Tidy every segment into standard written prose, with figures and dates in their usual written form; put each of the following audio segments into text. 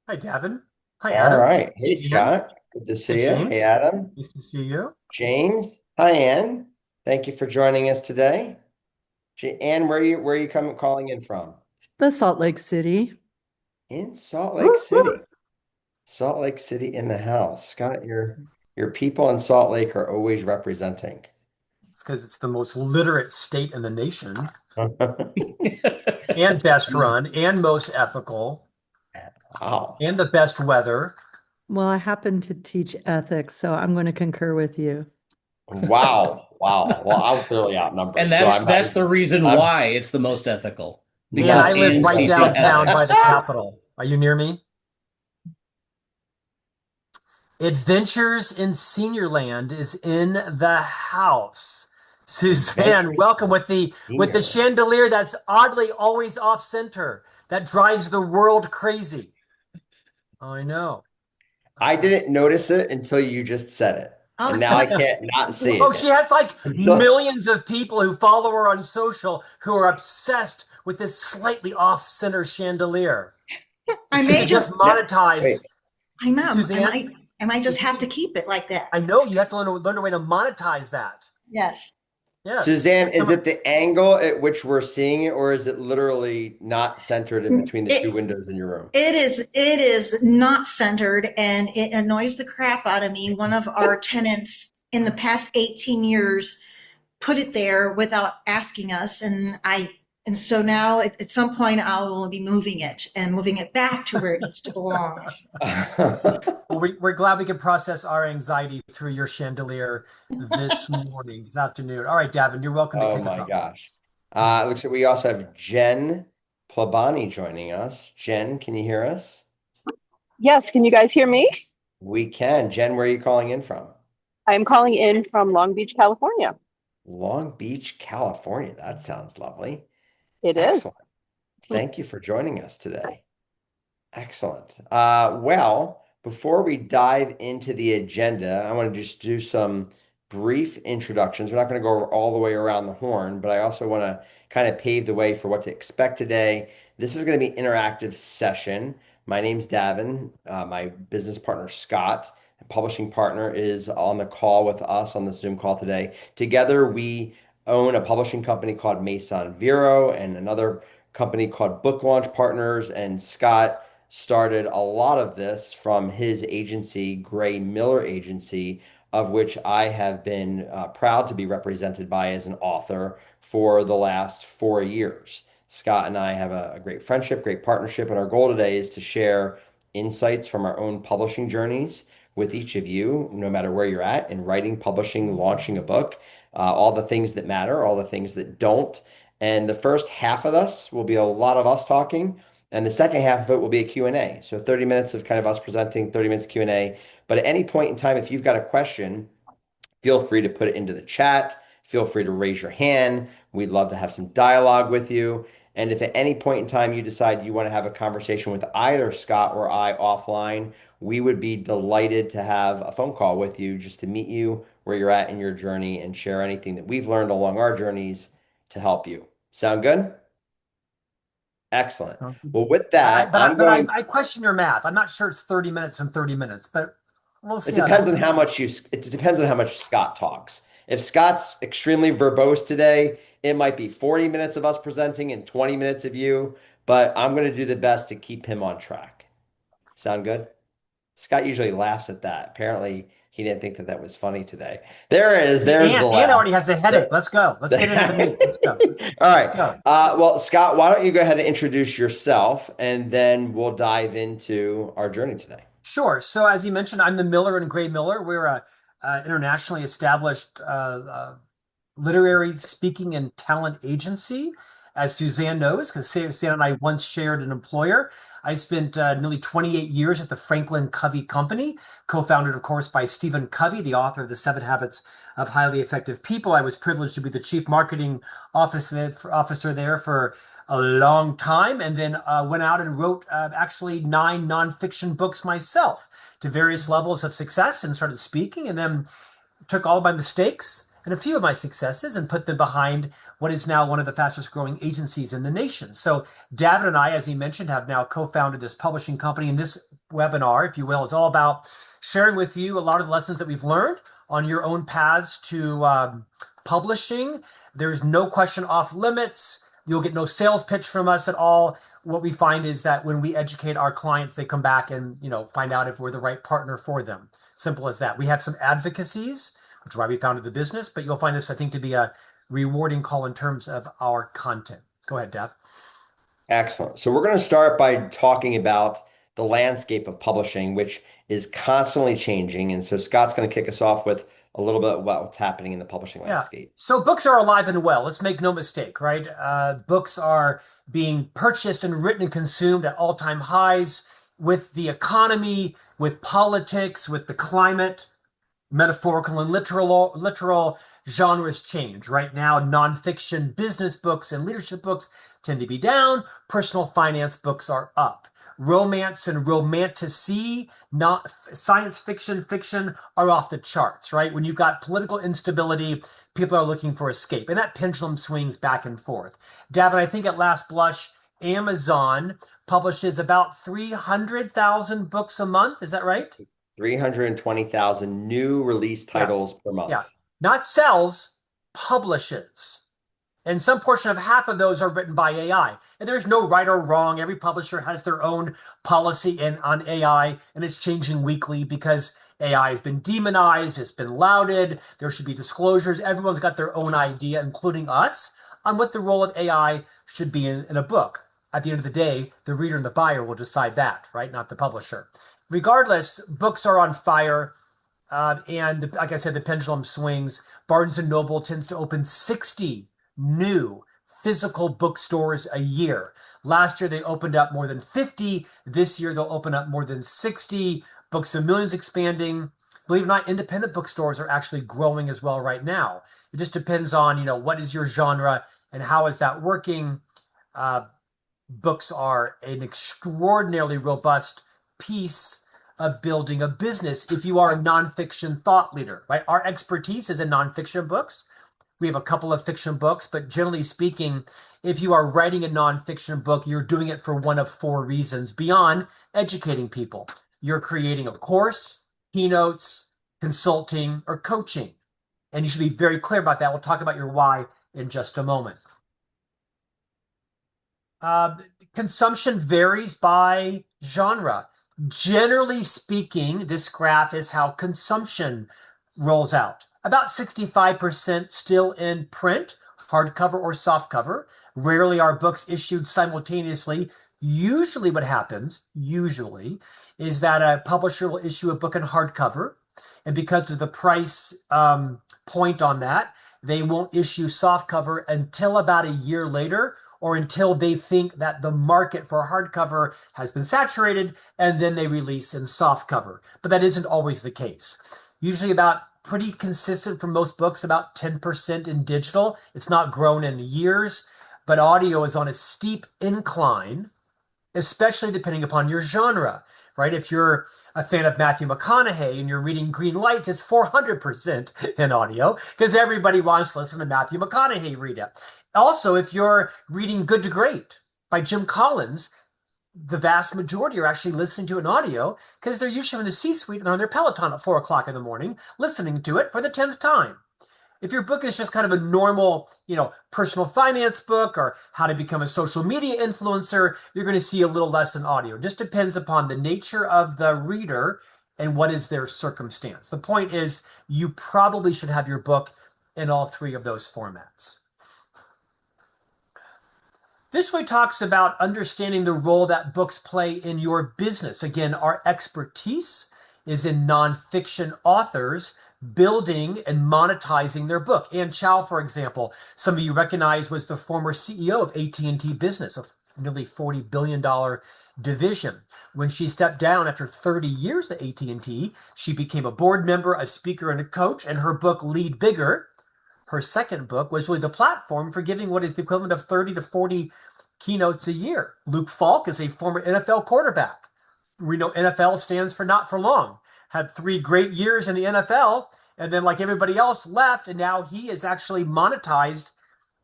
Hi, Davin. Hi, All Adam. right. Hey, Hey, Ann. Scott. Good to Hey, see you. Hey, James. Adam. Nice to see you. James. Hi, Ann. Thank you for joining us today. Ann, where are you calling in from? The Salt Lake City. In Salt Lake Woo, woo. City. Salt Lake City in the house. Scott, your people in Salt Lake are always representing. It's because it's the most literate state in the nation and best run and most ethical Wow. and the best weather. Well, I happen to teach ethics, so I'm going to concur with you. Wow. Wow. Well, I'm clearly And outnumbered, so that's I'm that's having the reason I'm why it's the most ethical And because I live Anne's right teaching downtown by the ethics. Capitol. Are you near me? Adventures in Seniorland is in the house. Suzanne, Adventures welcome in with the Seniorland. chandelier that's oddly always off center. That drives the world crazy. I know. I didn't notice it until you just said it. And now I can't not see Oh, she it. has like Until- millions of people who follow her on social who are obsessed with this slightly off-center chandelier. I Should we may just just, Now, wait, monetize I know, Suzanne? I might just have to Suzanne, keep it like that. I know you have to learn a way to monetize that. Yes. Yes. Suzanne, is it the angle at which we're seeing it, or is it literally not centered in between the two It, windows in your room? it is not centered and it annoys the crap out of me. One of our tenants in the past 18 years put it there without asking us and so now at some point I will be moving it and moving it back to where it needs to belong. Well, we're glad we can process our anxiety through your chandelier this morning, this afternoon. All right, Davin, you're welcome to Oh kick us my off. gosh. It looks like we also have Jen Plabani joining us. Jen, can you hear us? Yes, can you guys hear me? We can. Jen, where are you calling in from? I'm calling in from Long Beach, California. Long Beach, California. That sounds lovely. It is. Excellent. Thank you for joining us today. Excellent. Well, before we dive into the agenda, I want to just do some brief introductions. We're not going to go all the way around the horn, but I also want to kind of pave the way for what to expect today. This is going to be an interactive session. My name's Davin. My business partner, Scott, publishing partner, is on the call with us on the Zoom call today. Together, we own a publishing company called Mason Vero and another company called Book Launch Partners. And Scott started a lot of this from his agency, Gray Miller Agency, of which I have been proud to be represented by as an author for the last 4 years. Scott and I have a great friendship, great partnership, and our goal today is to share insights from our own publishing journeys with each of you, no matter where you're at in writing, publishing, launching a book, all the things that matter, all the things that don't. And the first half of this will be a lot of us talking. And the second half of it will be a Q&A. So 30 minutes of kind of us presenting, 30 minutes Q&A. But at any point in time, if you've got a question, feel free to put it into the chat. Feel free to raise your hand. We'd love to have some dialogue with you. And if at any point in time you decide you want to have a conversation with either Scott or I offline, we would be delighted to have a phone call with you just to meet you where you're at in your journey and share anything that we've learned along our journeys to help you. Sound good? Excellent. Well, with that, I'm going. I question your math. I'm not sure it's 30 minutes and 30 minutes, but we'll It see how depends that on goes. how much you. It depends on how much Scott talks. If Scott's extremely verbose today, it might be 40 minutes of us presenting and 20 minutes of you. But I'm going to do the best to keep him on track. Sound good? Scott usually laughs at that. Apparently, he didn't think that that was funny today. There it is. There's the Ann laugh. already has a headache. Let's go. Let's get into the meat. Let's go. All Let's right. go. Well, Scott, why don't you go ahead and introduce yourself, and then we'll dive into our journey today. Sure. So as you mentioned, I'm the Miller and Gray Miller. We're a internationally established literary speaking and talent agency, as Suzanne knows, because Suzanne and I once shared an employer. I spent nearly 28 years at the Franklin Covey Company, co-founded, of course, by Stephen Covey, the author of The 7 Habits of Highly Effective People. I was privileged to be the chief marketing officer there for a long time, and then went out and wrote actually 9 nonfiction books myself to various levels of success and started speaking, and then took all of my mistakes and a few of my successes and put them behind what is now one of the fastest growing agencies in the nation. So David and I, as he mentioned, have now co-founded this publishing company. And this webinar, if you will, is all about sharing with you a lot of the lessons that we've learned on your own paths to publishing. There's no question off limits. You'll get no sales pitch from us at all. What we find is that when we educate our clients, they come back and find out if we're the right partner for them. Simple as that. We have some advocacies, which is why we founded the business, but you'll find this, I think, to be a rewarding call in terms of our content. Go ahead, Dev. Excellent. So we're going to start by talking about the landscape of publishing, which is constantly changing. And so Scott's going to kick us off with a little bit about what's happening in the publishing landscape. So books are alive and well. Let's make no mistake, right? Books are being purchased and written and consumed at all-time highs with the economy, with politics, with the climate. Metaphorical and literal genres change. Right now, nonfiction business books and leadership books tend to be down. Personal finance books are up. Romance and romantasy, not science fiction are off the charts, right? When you've got political instability, people are looking for escape, and that pendulum swings back and forth. Davin, I think at last blush, Amazon publishes about 300,000 books a month. Is that right? 320,000 new release titles per month. Yeah, not sells, publishes. And some portion of half of those are written by AI. And there's no right or wrong. Every publisher has their own policy on AI, and it's changing weekly because AI has been demonized, it's been lauded, there should be disclosures. Everyone's got their own idea, including us, on what the role of AI should be in a book. At the end of the day, the reader and the buyer will decide that, right? Not the publisher. Regardless, books are on fire. And like I said, the pendulum swings. Barnes & Noble tends to open 60 new physical bookstores a year. Last year, they opened up more than 50. This year, they'll open up more than 60. Books of Millions expanding. Believe it or not, independent bookstores are actually growing as well right now. It just depends on, what is your genre and how is that working. Books are an extraordinarily robust piece of building a business if you are a nonfiction thought leader, right? Our expertise is in nonfiction books. We have a couple of fiction books, but generally speaking, if you are writing a nonfiction book, you're doing it for one of four reasons beyond educating people. You're creating a course, keynotes, consulting, or coaching. And you should be very clear about that. We'll talk about your why in just a moment. Consumption varies by genre. Generally speaking, this graph is how consumption rolls out. About 65% still in print, hardcover or softcover. Rarely are books issued simultaneously. Usually what happens, is that a publisher will issue a book in hardcover, and because of the price point on that, they won't issue softcover until about a year later, or until they think that the market for hardcover has been saturated, and then they release in softcover. But that isn't always the case. Usually about pretty consistent for most books, about 10% in digital. It's not grown in years, but audio is on a steep incline, especially depending upon your genre, right? If you're a fan of Matthew McConaughey and you're reading Green Light, it's 400% in audio because everybody wants to listen to Matthew McConaughey read it. Also, if you're reading Good to Great by Jim Collins, the vast majority are actually listening to an audio because they're usually in the C-suite and on their Peloton at 4 o'clock in the morning, listening to it for the 10th time. If your book is just kind of a normal, personal finance book or how to become a social media influencer, you're going to see a little less in audio. It just depends upon the nature of the reader and what is their circumstance. The point is you probably should have your book in all three of those formats. This way talks about understanding the role that books play in your business. Again, our expertise is in nonfiction authors building and monetizing their book. Ann Chow, for example, some of you recognize was the former CEO of AT&T Business, a nearly $40 billion division. When she stepped down after 30 years at AT&T, she became a board member, a speaker, and a coach, and her book, Lead Bigger, her second book, was really the platform for giving what is the equivalent of 30 to 40 keynotes a year. Luke Falk is a former NFL quarterback. We know NFL stands for not for long. Had 3 great years in the NFL, And then, like everybody else, left. And now he has actually monetized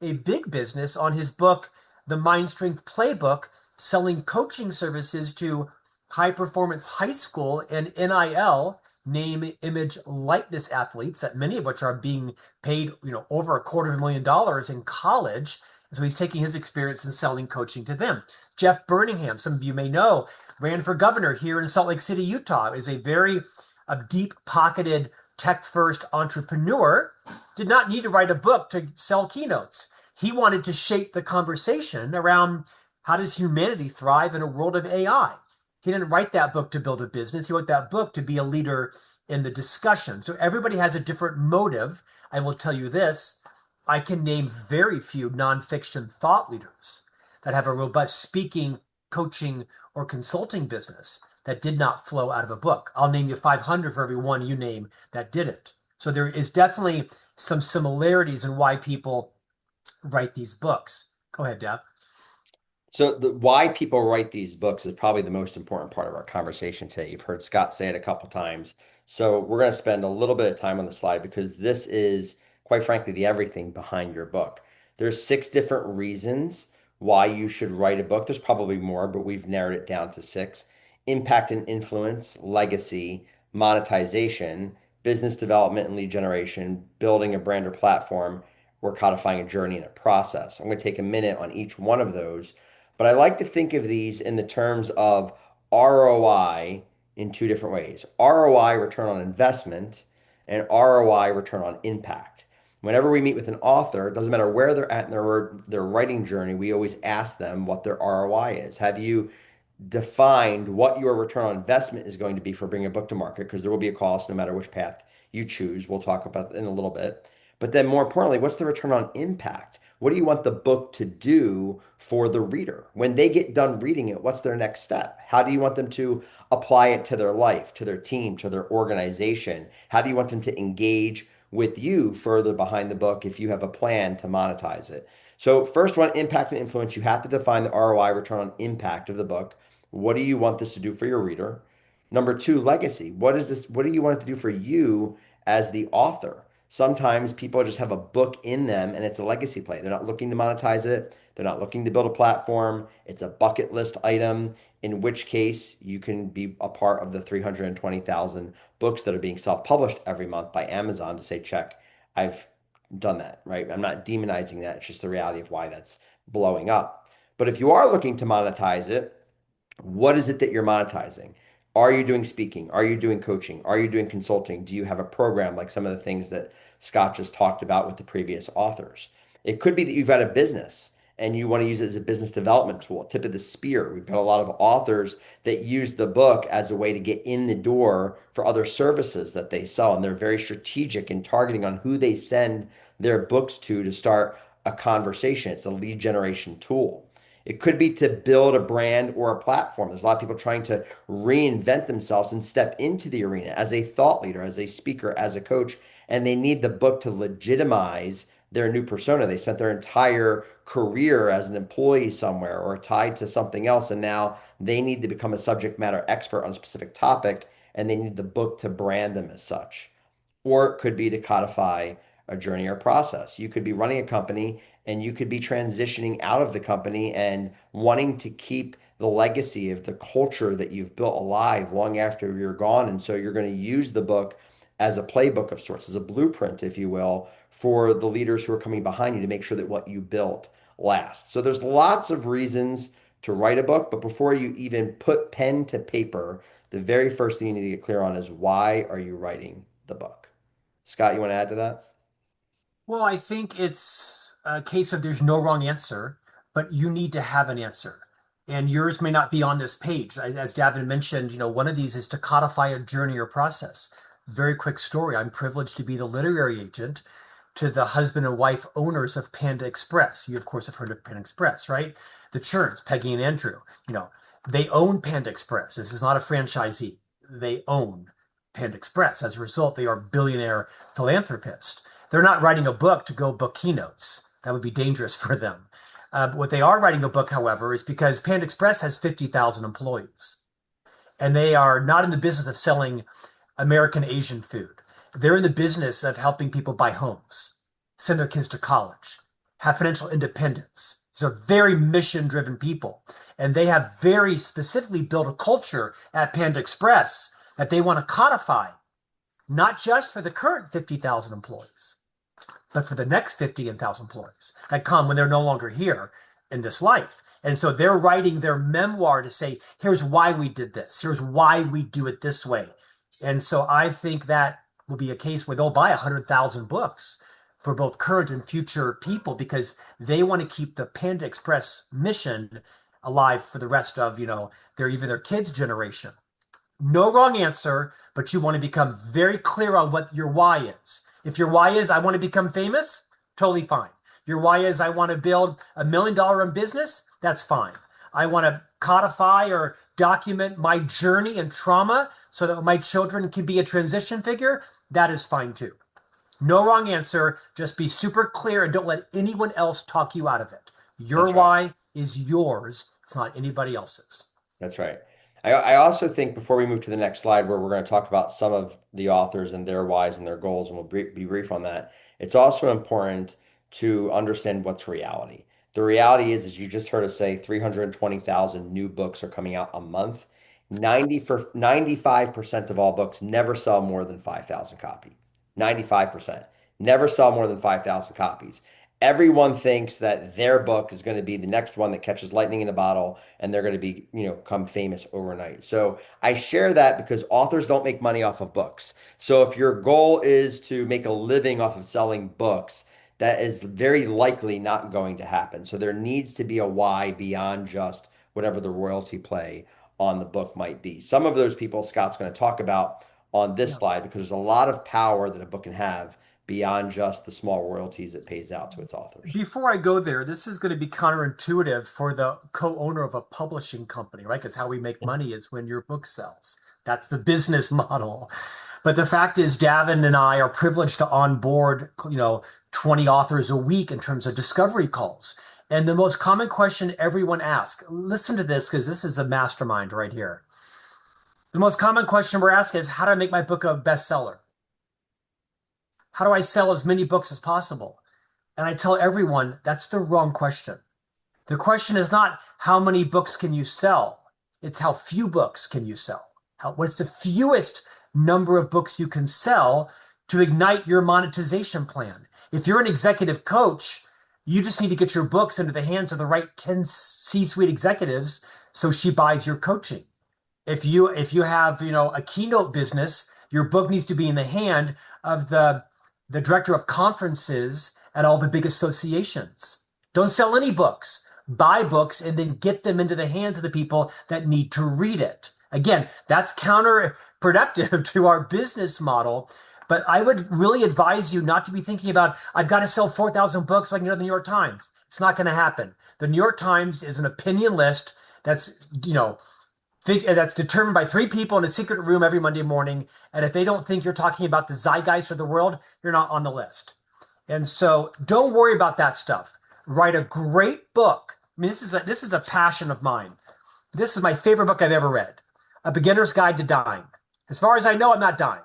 a big business on his book, The Mind Strength Playbook, selling coaching services to high performance high school and NIL, name, image, likeness athletes, that many of which are being paid, over $250,000 in college. And so he's taking his experience and selling coaching to them. Jeff Birmingham, some of you may know, ran for governor here in Salt Lake City, Utah, is a very deep-pocketed, tech-first entrepreneur, did not need to write a book to sell keynotes. He wanted to shape the conversation around how does humanity thrive in a world of AI. He didn't write that book to build a business. He wrote that book to be a leader in the discussion. So everybody has a different motive. I will tell you this, I can name very few nonfiction thought leaders that have a robust speaking, coaching, or consulting business that did not flow out of a book. I'll name you 500 for every one you name that did it. So there is definitely some similarities in why people write these books. Go ahead, Deb. So why people write these books is probably the most important part of our conversation today. You've heard Scott say it a couple times. So we're going to spend a little bit of time on the slide because this is, quite frankly, the everything behind your book. There's 6 different reasons why you should write a book. There's probably more, but we've narrowed it down to 6. Impact and influence, legacy, monetization, business development and lead generation, building a brand or platform, or codifying a journey and a process. I'm going to take a minute on each one of those. But I like to think of these in the terms of ROI in 2 different ways. ROI, return on investment, and ROI, return on impact. Whenever we meet with an author, it doesn't matter where they're at in their writing journey, we always ask them what their ROI is. Have you defined what your return on investment is going to be for bringing a book to market? Because there will be a cost no matter which path you choose. We'll talk about that in a little bit. But then more importantly, what's the return on impact? What do you want the book to do for the reader? When they get done reading it, what's their next step? How do you want them to apply it to their life, to their team, to their organization? How do you want them to engage with you further behind the book if you have a plan to monetize it? So first one, impact and influence. You have to define the ROI, return on impact of the book. What do you want this to do for your reader? Number 2, legacy. What do you want it to do for you as the author? Sometimes people just have a book in them and it's a legacy play. They're not looking to monetize it. They're not looking to build a platform. It's a bucket list item, in which case you can be a part of the 320,000 books that are being self-published every month by Amazon to say, check, I've done that, right? I'm not demonizing that. It's just the reality of why that's blowing up. But if you are looking to monetize it, what is it that you're monetizing? Are you doing speaking? Are you doing coaching? Are you doing consulting? Do you have a program like some of the things that Scott just talked about with the previous authors? It could be that you've got a business and you want to use it as a business development tool, tip of the spear. We've got a lot of authors that use the book as a way to get in the door for other services that they sell. And they're very strategic in targeting on who they send their books to start a conversation. It's a lead generation tool. It could be to build a brand or a platform. There's a lot of people trying to reinvent themselves and step into the arena as a thought leader, as a speaker, as a coach, and they need the book to legitimize their new persona. They spent their entire career as an employee somewhere or tied to something else, and now they need to become a subject matter expert on a specific topic, and they need the book to brand them as such. Or it could be to codify a journey or process. You could be running a company and you could be transitioning out of the company and wanting to keep the legacy of the culture that you've built alive long after you're gone. And so you're going to use the book as a playbook of sorts, as a blueprint, if you will, for the leaders who are coming behind you to make sure that what you built lasts. So there's lots of reasons to write a book, but before you even put pen to paper, the very first thing you need to get clear on is why are you writing the book? Scott, you want to add to that? Well, I think it's a case of there's no wrong answer, but you need to have an answer. And yours may not be on this page. As Davin mentioned, one of these is to codify a journey or process. Very quick story. I'm privileged to be the literary agent to the husband and wife owners of Panda Express. You, of course, have heard of Panda Express, right? The Churns, Peggy and Andrew, they own Panda Express. This is not a franchisee. They own Panda Express. As a result, they are billionaire philanthropists. They're not writing a book to go book keynotes. That would be dangerous for them. But what they are writing a book, however, is because Panda Express has 50,000 employees. And they are not in the business of selling American Asian food. They're in the business of helping people buy homes, send their kids to college, have financial independence. These are very mission-driven people. And they have very specifically built a culture at Panda Express that they want to codify, not just for the current 50,000 employees, but for the next 50,000 employees that come when they're no longer here in this life. And so they're writing their memoir to say, here's why we did this. Here's why we do it this way. And so I think that will be a case where they'll buy 100,000 books for both current and future people because they want to keep the Panda Express mission alive for the rest of, their kids' generation. No wrong answer, but you want to become very clear on what your why is. If your why is, I want to become famous, totally fine. Your why is, I want to build $1 million in business, that's fine. I want to codify or document my journey and trauma so that my children can be a transition figure, that is fine too. No wrong answer, just be super clear and don't let anyone else talk you out of it. Your That's right. why is yours, it's not anybody else's. That's right. I also think before we move to the next slide, where we're going to talk about some of the authors and their whys and their goals, and we'll be brief on that, it's also important to understand what's reality. The reality is, as you just heard us say, 320,000 new books are coming out a month. 95% of all books never sell more than 5,000 copies. 95% never sell more than 5,000 copies. Everyone thinks that their book is going to be the next one that catches lightning in a bottle and they're going to be, become famous overnight. So I share that because authors don't make money off of books. So if your goal is to make a living off of selling books, that is very likely not going to happen. So there needs to be a why beyond just whatever the royalty play on the book might be. Some of those people Scott's going to talk about on this slide because there's a lot of power that a book can have beyond just the small royalties it pays out to its authors. Before I go there, this is going to be counterintuitive for the co-owner of a publishing company, right? Because how we make money is when your book sells. That's the business model. But the fact is, Davin and I are privileged to onboard, 20 authors a week in terms of discovery calls. And the most common question everyone asks, listen to this because this is a mastermind right here. The most common question we're asked is, how do I make my book a bestseller? How do I sell as many books as possible? And I tell everyone that's the wrong question. The question is not how many books can you sell? It's how few books can you sell? What's the fewest number of books you can sell to ignite your monetization plan? If you're an executive coach, you just need to get your books into the hands of the right 10 C-suite executives so she buys your coaching. If you have, a keynote business, your book needs to be in the hand of the director of conferences at all the big associations. Don't sell any books. Buy books and then get them into the hands of the people that need to read it. Again, that's counterproductive to our business model. But I would really advise you not to be thinking about, I've got to sell 4,000 books so I can get on the New York Times. It's not going to happen. The New York Times is an opinion list that's, that's determined by 3 people in a secret room every Monday morning. And if they don't think you're talking about the zeitgeist of the world, you're not on the list. And so don't worry about that stuff. Write a great book. I mean, this is a passion of mine. This is my favorite book I've ever read. A Beginner's Guide to Dying. As far as I know, I'm not dying.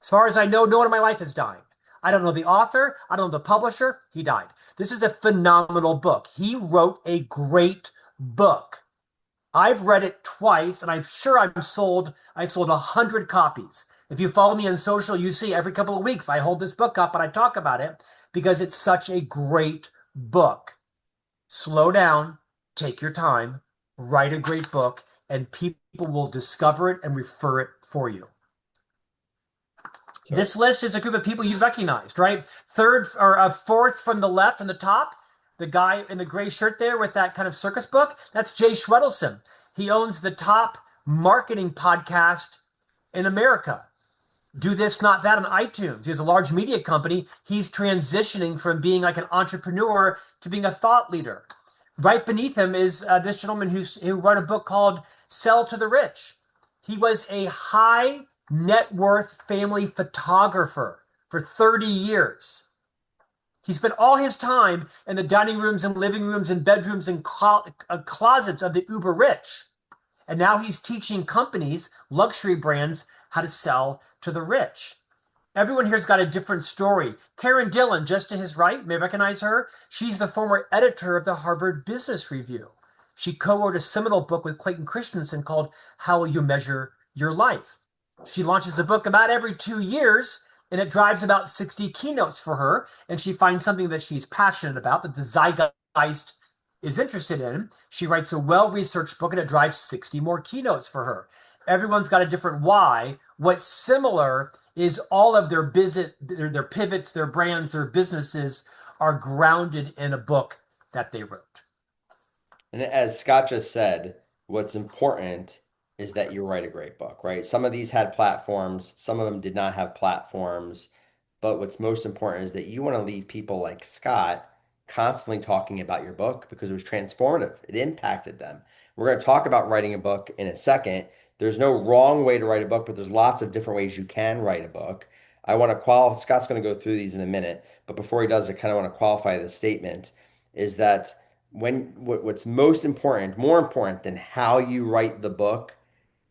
As far as I know, no one in my life is dying. I don't know the author. I don't know the publisher. He died. This is a phenomenal book. He wrote a great book. I've read it twice, and I'm sure I've sold 100 copies. If you follow me on social, you see every couple of weeks I hold this book up and I talk about it because it's such a great book. Slow down, take your time, write a great book, and people will discover it and refer it for you. Sure. This list is a group of people you've recognized, right? Fourth from the left on the top. The guy in the gray shirt there with that kind of circus book, that's Jay Schwedelson. He owns the top marketing podcast in America. Do This, Not That on iTunes. He has a large media company. He's transitioning from being like an entrepreneur to being a thought leader. Right beneath him is this gentleman who wrote a book called Sell to the Rich. He was a high net worth family photographer for 30 years. He spent all his time in the dining rooms and living rooms and bedrooms and closets of the uber rich. And now he's teaching companies, luxury brands, how to sell to the rich. Everyone here's got a different story. Karen Dillon, just to his right, may recognize her. She's the former editor of the Harvard Business Review. She co-wrote a seminal book with Clayton Christensen called How Will You Measure Your Life? She launches a book about every 2 years, and it drives about 60 keynotes for her. And she finds something that she's passionate about, that the zeitgeist is interested in. She writes a well-researched book, and it drives 60 more keynotes for her. Everyone's got a different why. What's similar is all of their their pivots, their brands, their businesses are grounded in a book that they wrote. And as Scott just said, what's important is that you write a great book, right? Some of these had platforms, some of them did not have platforms. But what's most important is that you want to leave people like Scott constantly talking about your book because it was transformative. It impacted them. We're going to talk about writing a book in a second. There's no wrong way to write a book, but there's lots of different ways you can write a book. I want to qualify, Scott's going to go through these in a minute, but before he does, I kind of want to qualify this statement is that what's most important, more important than how you write the book,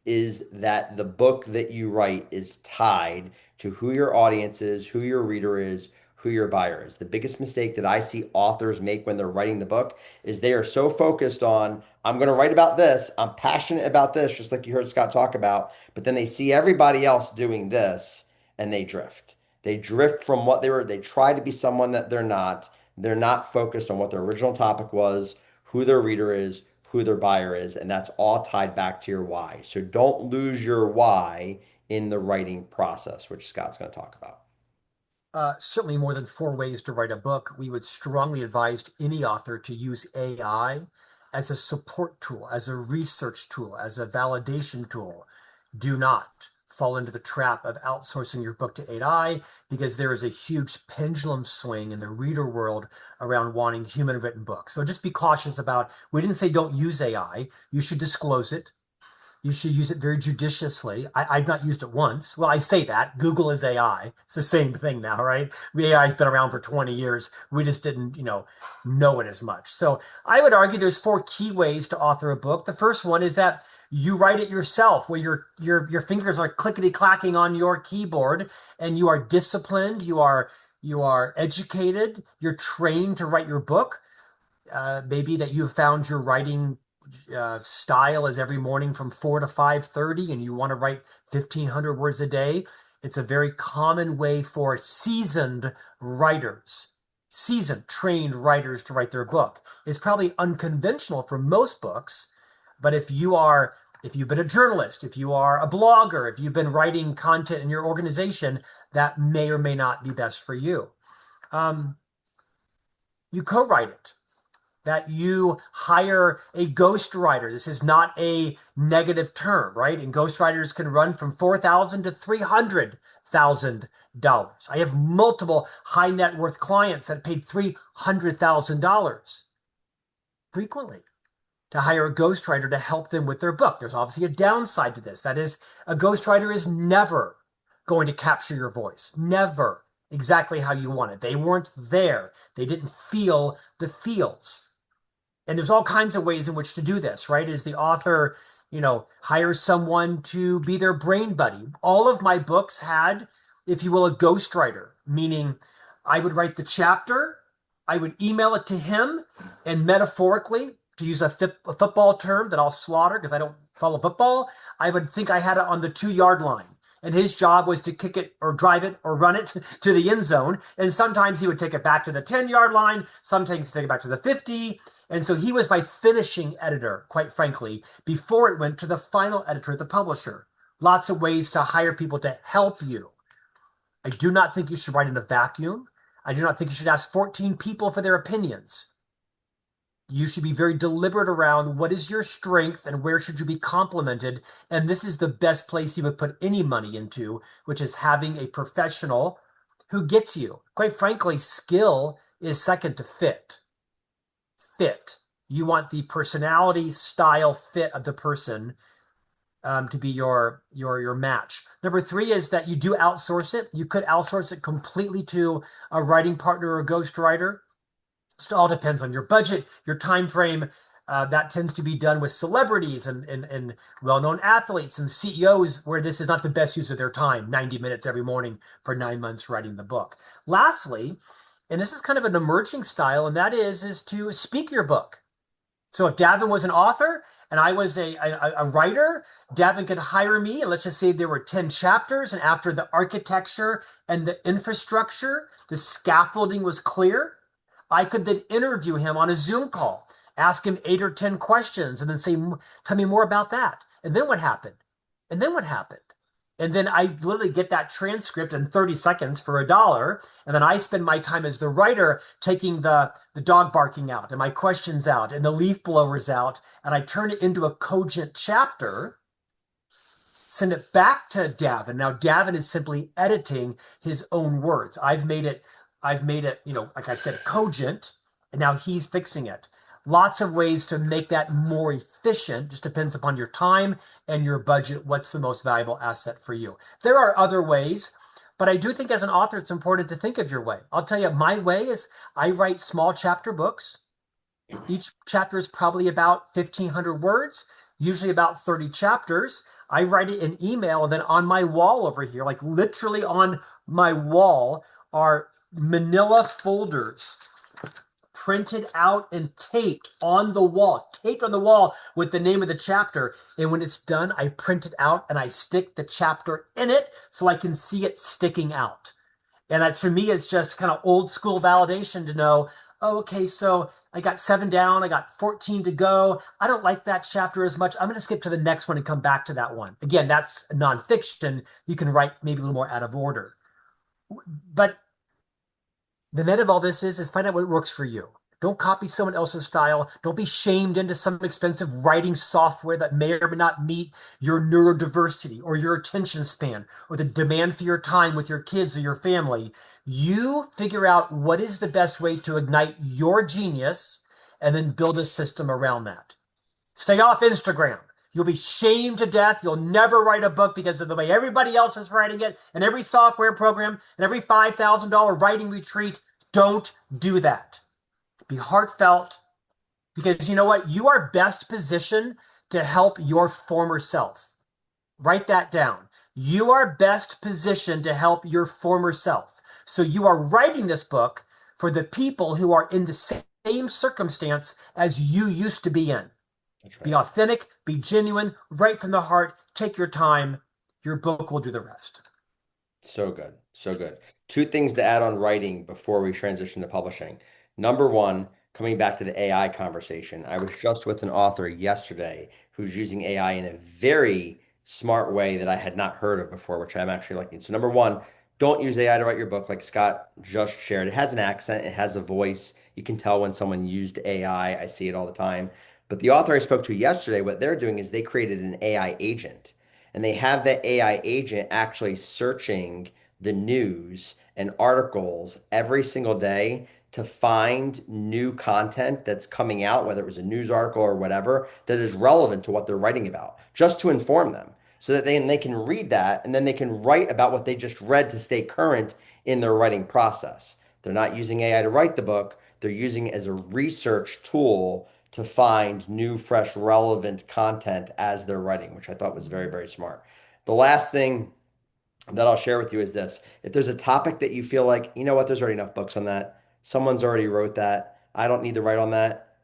is that the book that you write is tied to who your audience is, who your reader is, who your buyer is. The biggest mistake that I see authors make when they're writing the book is they are so focused on, I'm going to write about this, I'm passionate about this, just like you heard Scott talk about, but then they see everybody else doing this and they drift. They drift from what they try to be someone that they're not. They're not focused on what their original topic was, who their reader is, who their buyer is, and that's all tied back to your why. So don't lose your why in the writing process, which Scott's going to talk about. Certainly more than 4 ways to write a book. We would strongly advise any author to use AI as a support tool, as a research tool, as a validation tool. Do not fall into the trap of outsourcing your book to AI because there is a huge pendulum swing in the reader world around wanting human written books. So just be cautious about, we didn't say don't use AI. You should disclose it. You should use it very judiciously. I've not used it once. Well, I say that. Google is AI. It's the same thing now, right? AI has been around for 20 years. We just didn't, know it as much. So I would argue there's 4 key ways to author a book. The first one is that you write it yourself, where your fingers are clickety clacking on your keyboard, and you are disciplined. You are educated. You're trained to write your book. Maybe that you've found your writing style is every morning from 4 to 5:30 and you want to write 1,500 words a day. It's a very common way for seasoned writers, seasoned trained writers to write their book. It's probably unconventional for most books, but if you've been a journalist, if you are a blogger, if you've been writing content in your organization, that may or may not be best for you. You co-write it. That you hire a ghostwriter. This is not a negative term, right? And ghostwriters can run from $4,000 to $300,000. I have multiple high net worth clients that paid $300,000 frequently to hire a ghostwriter to help them with their book. There's obviously a downside to this. That is, a ghostwriter is never going to capture your voice. Never exactly how you want it. They weren't there. They didn't feel the feels. And there's all kinds of ways in which to do this, right? Is the author, hires someone to be their brain buddy. All of my books had, if you will, a ghostwriter, meaning I would write the chapter, I would email it to him, and metaphorically, to use a football term that I'll slaughter because I don't follow football, I would think I had it on the 2-yard line. And his job was to kick it or drive it or run it to the end zone. And sometimes he would take it back to the 10-yard line. Sometimes he'd take it back to the 50. And so he was my finishing editor, quite frankly, before it went to the final editor, the publisher. Lots of ways to hire people to help you. I do not think you should write in a vacuum. I do not think you should ask 14 people for their opinions. You should be very deliberate around what is your strength and where should you be complimented. And this is the best place you would put any money into, which is having a professional who gets you. Quite frankly, skill is second to fit. Fit. You want the personality, style, fit of the person to be your match. Number 3 is that you do outsource it. You could outsource it completely to a writing partner or a ghostwriter. It all depends on your budget, your time frame, That tends to be done with celebrities and well-known athletes and CEOs, where this is not the best use of their time, 90 minutes every morning for 9 months writing the book. Lastly, and this is kind of an emerging style, and that is to speak your book. So if Davin was an author and I was a writer, Davin could hire me, and let's just say there were 10 chapters, and after the architecture and the infrastructure, the scaffolding was clear, I could then interview him on a Zoom call, ask him 8 or 10 questions, and then say, tell me more about that. And then what happened? And then what happened? And then I literally get that transcript in 30 seconds for $1. And then I spend my time as the writer taking the dog barking out and my questions out and the leaf blowers out. And I turn it into a cogent chapter, send it back to Davin. Now Davin is simply editing his own words. I've made it, like I said, cogent, and now he's fixing it. Lots of ways to make that more efficient. Just depends upon your time and your budget. What's the most valuable asset for you? There are other ways, but I do think as an author, it's important to think of your way. I'll tell you, my way is I write small chapter books. Each chapter is probably about 1,500 words, usually about 30 chapters. I write it in email, and then on my wall over here, like literally on my wall, are manila folders printed out and taped on the wall with the name of the chapter. And when it's done, I print it out and I stick the chapter in it so I can see it sticking out. And that, for me, it's just kind of old school validation to know, oh, okay, so I got 7 down, I got 14 to go. I don't like that chapter as much. I'm going to skip to the next one and come back to that one. Again, that's nonfiction. You can write maybe a little more out of order. But the net of all this is find out what works for you. Don't copy someone else's style. Don't be shamed into some expensive writing software that may or may not meet your neurodiversity or your attention span or the demand for your time with your kids or your family. You figure out what is the best way to ignite your genius and then build a system around that. Stay off Instagram. You'll be shamed to death. You'll never write a book because of the way everybody else is writing it, and every software program and every $5,000 writing retreat. Don't do that. Be heartfelt, because you know what? You are best positioned to help your former self. Write that down. You are best positioned to help your former self. So you are writing this book for the people who are in the same circumstance as you used to be in. That's right. Be authentic, be genuine, write from the heart, take your time. Your book will do the rest. So good. So good. 2 things to add on writing before we transition to publishing. Number 1, coming back to the AI conversation, I was just with an author yesterday who's using AI in a very smart way that I had not heard of before, which I'm actually liking. So number 1, don't use AI to write your book like Scott just shared. It has an accent. It has a voice. You can tell when someone used AI. I see it all the time. But the author I spoke to yesterday, what they're doing is they created an AI agent, and they have that AI agent actually searching the news and articles every single day to find new content that's coming out, whether it was a news article or whatever, that is relevant to what they're writing about, just to inform them so that they can read that and then they can write about what they just read to stay current in their writing process. They're not using AI to write the book. They're using it as a research tool to find new, fresh, relevant content as they're writing, which I thought was very, very smart. The last thing that I'll share with you is this. If there's a topic that you feel like, you know what, there's already enough books on that. Someone's already wrote that. I don't need to write on that.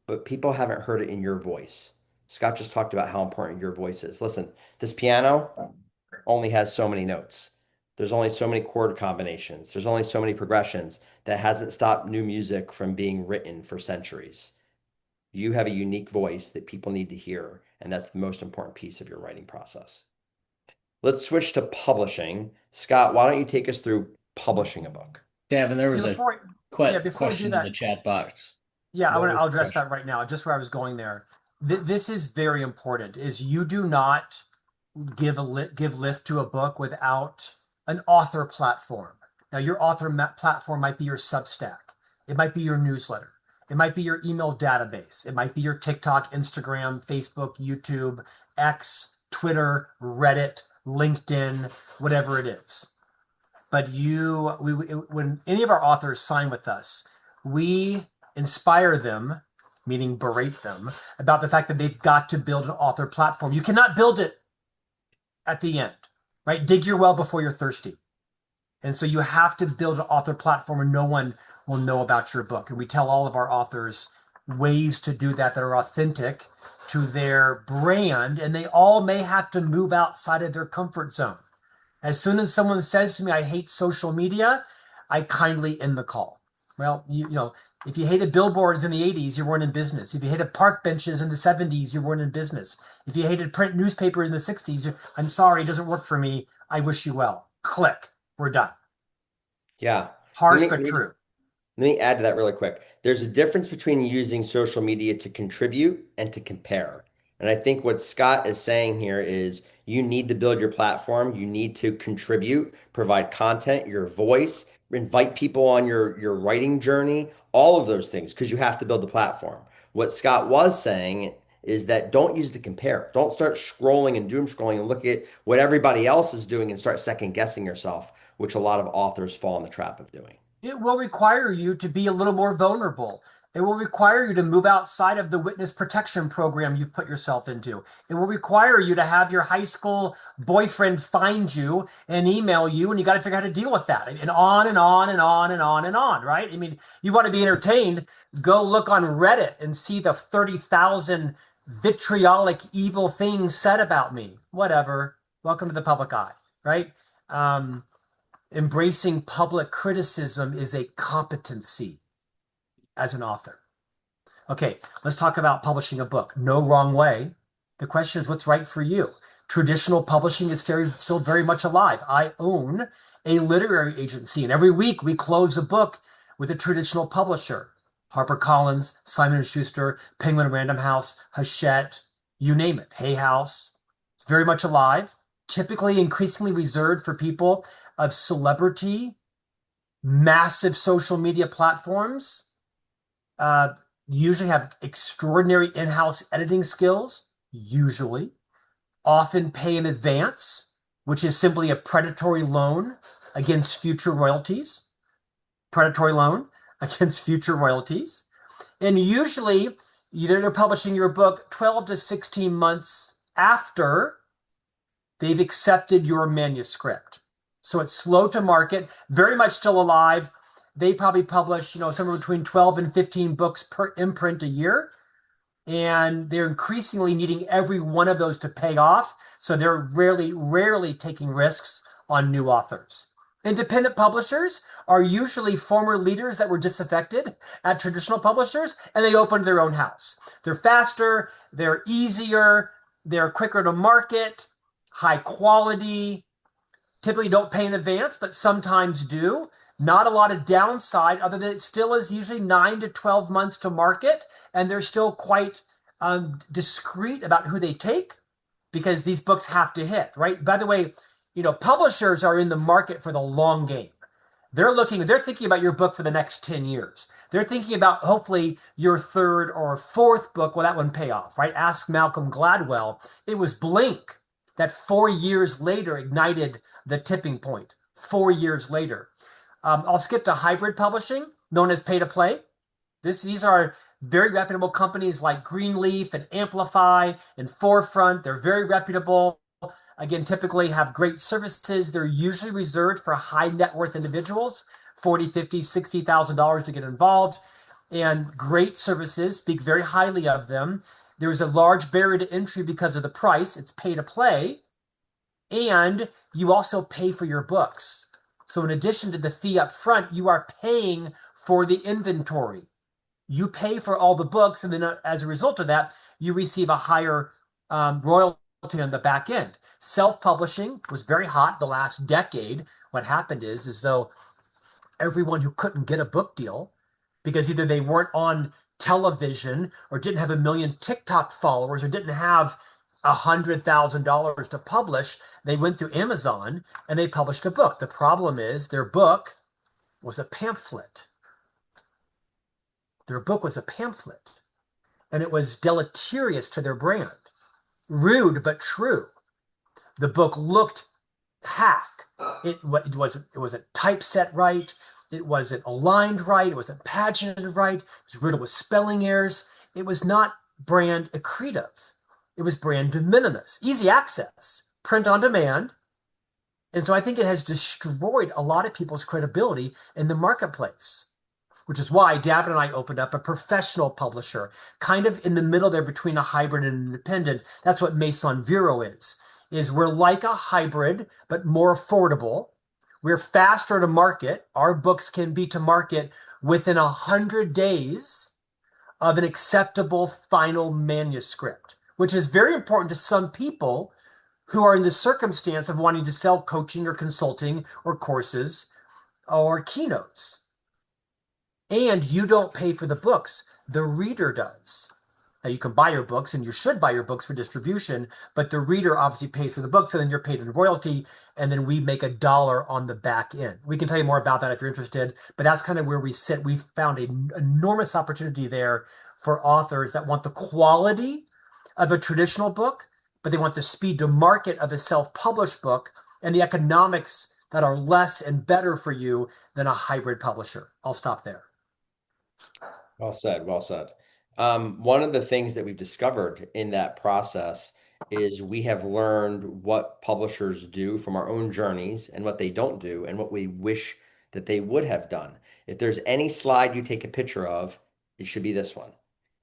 But people haven't heard it in your voice. Scott just talked about how important your voice is. Listen, this piano only has so many notes. There's only so many chord combinations. There's only so many progressions. That hasn't stopped new music from being written for centuries. You have a unique voice that people need to hear, and that's the most important piece of your writing process. Let's switch to publishing. Scott, why don't you take us through publishing a book? Davin, there was before question we do that, in the chat box. Yeah, I'll address that right now, just where I was going there. This is very important, is you do not give lift to a book without an author platform. Now, your author platform might be your Substack. It might be your newsletter. It might be your email database. It might be your TikTok, Instagram, Facebook, YouTube, X, Twitter, Reddit, LinkedIn, whatever it is. But when any of our authors sign with us, we inspire them meaning berate them, about the fact that they've got to build an author platform. You cannot build it at the end, right? Dig your well before you're thirsty. And so you have to build an author platform where no one will know about your book. And we tell all of our authors ways to do that are authentic to their brand, and they all may have to move outside of their comfort zone. As soon as someone says to me, I hate social media, I kindly end the call. Well, you know, if you hated billboards in the 80s, you weren't in business. If you hated park benches in the 70s, you weren't in business. If you hated print newspapers in the 60s, I'm sorry, it doesn't work for me. I wish you well. Click. We're done. Yeah. Harsh but true. Let me add to that really quick. There's a difference between using social media to contribute and to compare. And I think what Scott is saying here is you need to build your platform. You need to contribute, provide content, your voice, invite people on your writing journey, all of those things, because you have to build the platform. What Scott was saying is that don't use it to compare. Don't start scrolling and doom scrolling and look at what everybody else is doing and start second guessing yourself, which a lot of authors fall in the trap of doing. It will require you to be a little more vulnerable. It will require you to move outside of the witness protection program you've put yourself into. It will require you to have your high school boyfriend find you and email you, and you got to figure out how to deal with that. And on and on and on and on and on, right? I mean, you want to be entertained, go look on Reddit and see the 30,000 vitriolic, evil things said about me. Whatever. Welcome to the public eye, right? Embracing public criticism is a competency as an author. Okay, let's talk about publishing a book. No wrong way. The question is what's right for you. Traditional publishing is still very much alive. I own a literary agency, and every week we close a book with a traditional publisher. HarperCollins, Simon & Schuster, Penguin Random House, Hachette, you name it, Hay House. It's very much alive, typically increasingly reserved for people of celebrity, massive social media platforms, usually have extraordinary in-house editing skills, usually, often pay in advance, which is simply a predatory loan against future royalties. Predatory loan against future royalties. And usually, they're publishing your book 12 to 16 months after they've accepted your manuscript. So it's slow to market, very much still alive. They probably publish, somewhere between 12 and 15 books per imprint a year. And they're increasingly needing every one of those to pay off. So they're rarely taking risks on new authors. Independent publishers are usually former leaders that were disaffected at traditional publishers, and they opened their own house. They're faster, they're easier, they're quicker to market, high quality, typically don't pay in advance, but sometimes do. Not a lot of downside, other than it still is usually 9 to 12 months to market, and they're still quite discreet about who they take because these books have to hit, right? By the way, publishers are in the market for the long game. They're thinking about your book for the next 10 years. They're thinking about hopefully your third or fourth book. Will that one pay off, right? Ask Malcolm Gladwell. It was Blink that 4 years later ignited the tipping point. 4 years later. I'll skip to hybrid publishing, known as pay-to-play. These are very reputable companies like Greenleaf and Amplify and Forefront. They're very reputable. Again, typically have great services. They're usually reserved for high net worth individuals, $40,000, $50,000, $60,000 to get involved. And great services, speak very highly of them. There's a large barrier to entry because of the price. It's pay to play. And you also pay for your books. So in addition to the fee up front, you are paying for the inventory. You pay for all the books, and then as a result of that, you receive a higher royalty on the back end. Self-publishing was very hot the last decade. What happened is though everyone who couldn't get a book deal because either they weren't on television or didn't have 1 million TikTok followers or didn't have $100,000 to publish, they went through Amazon and they published a book. The problem is their book was a pamphlet. Their book was a pamphlet, and it was deleterious to their brand. Rude but true. The book looked hack. It wasn't typeset right. It wasn't aligned right. It wasn't paginated right. It was riddled with spelling errors. it was not brand accretive. It was brand de minimis, easy access, print on demand. And so I think it has destroyed a lot of people's credibility in the marketplace, which is why David and I opened up a professional publisher, kind of in the middle there between a hybrid and an independent. That's what Maison Vero is we're like a hybrid, but more affordable. We're faster to market. Our books can be to market within 100 days of an acceptable final manuscript, which is very important to some people who are in the circumstance of wanting to sell coaching or consulting or courses or keynotes. And you don't pay for the books, the reader does. Now, you can buy your books, and you should buy your books for distribution, but the reader obviously pays for the books, and then you're paid in royalty, and then we make $1 on the back end. We can tell you more about that if you're interested, but that's kind of where we sit. We've found an enormous opportunity there for authors that want the quality of a traditional book, but they want the speed to market of a self-published book and the economics that are less and better for you than a hybrid publisher. I'll stop there. Well said, well said. One of the things that we've discovered in that process is we have learned what publishers do from our own journeys and what they don't do and what we wish that they would have done. If there's any slide you take a picture of, it should be this one.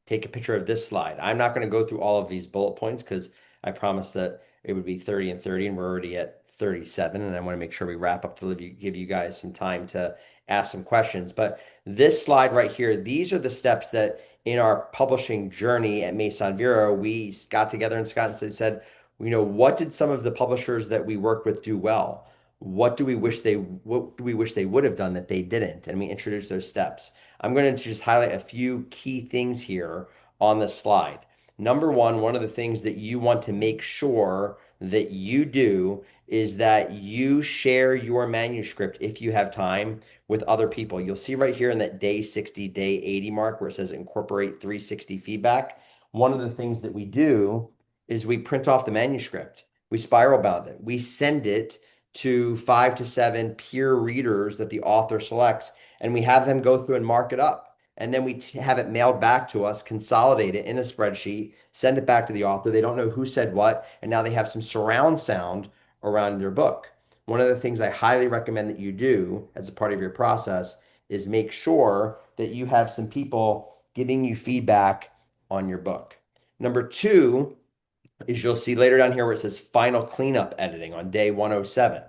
Take a picture of this slide. I'm not going to go through all of these bullet points because I promised that it would be 30 and 30, and we're already at 37, and I want to make sure we wrap up to give you guys some time to ask some questions. But this slide right here, these are the steps that in our publishing journey at Maison Vero, we got together and Scott and said, what did some of the publishers that we work with do well? What do we wish they would have done that they didn't? And we introduced those steps. I'm going to just highlight a few key things here on the slide. Number one of the things that you want to make sure that you do is that you share your manuscript if you have time with other people. You'll see right here in that day 60, day 80 mark where it says incorporate 360 feedback. One of the things that we do is we print off the manuscript. We spiral bound it. We send it to 5 to 7 peer readers that the author selects, and we have them go through and mark it up. And then we have it mailed back to us, consolidate it in a spreadsheet, send it back to the author. They don't know who said what, and now they have some surround sound around their book. One of the things I highly recommend that you do as a part of your process is make sure that you have some people giving you feedback on your book. Number 2 is you'll see later down here where it says final cleanup editing on day 107.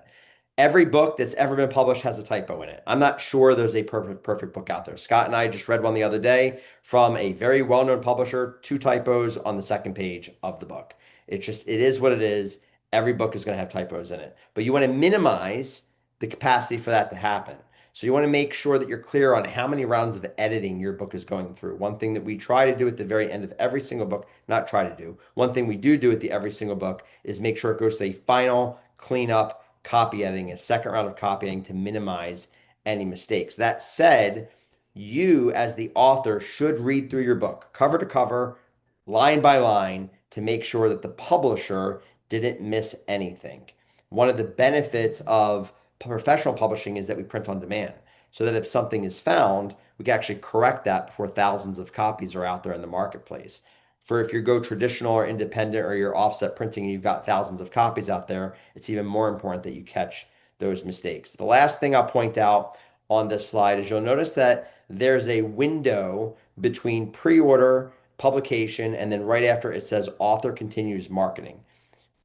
Every book that's ever been published has a typo in it. I'm not sure there's a perfect book out there. Scott and I just read one the other day from a very well-known publisher, 2 typos on the second page of the book. It is what it is. Every book is going to have typos in it, but you want to minimize the capacity for that to happen. So you want to make sure that you're clear on how many rounds of editing your book is going through. One thing that we try to do at the very end of every single book, not try to do, one thing we do at the every single book is make sure it goes to a final cleanup copy editing, a second round of copying to minimize any mistakes. That said, you as the author should read through your book cover to cover, line by line, to make sure that the publisher didn't miss anything. One of the benefits of professional publishing is that we print on demand, so that if something is found, we can actually correct that before thousands of copies are out there in the marketplace. For if you go traditional or independent or you're offset printing and you've got thousands of copies out there, it's even more important that you catch those mistakes. The last thing I'll point out on this slide is you'll notice that there's a window between pre-order, publication, and then right after it says author continues marketing.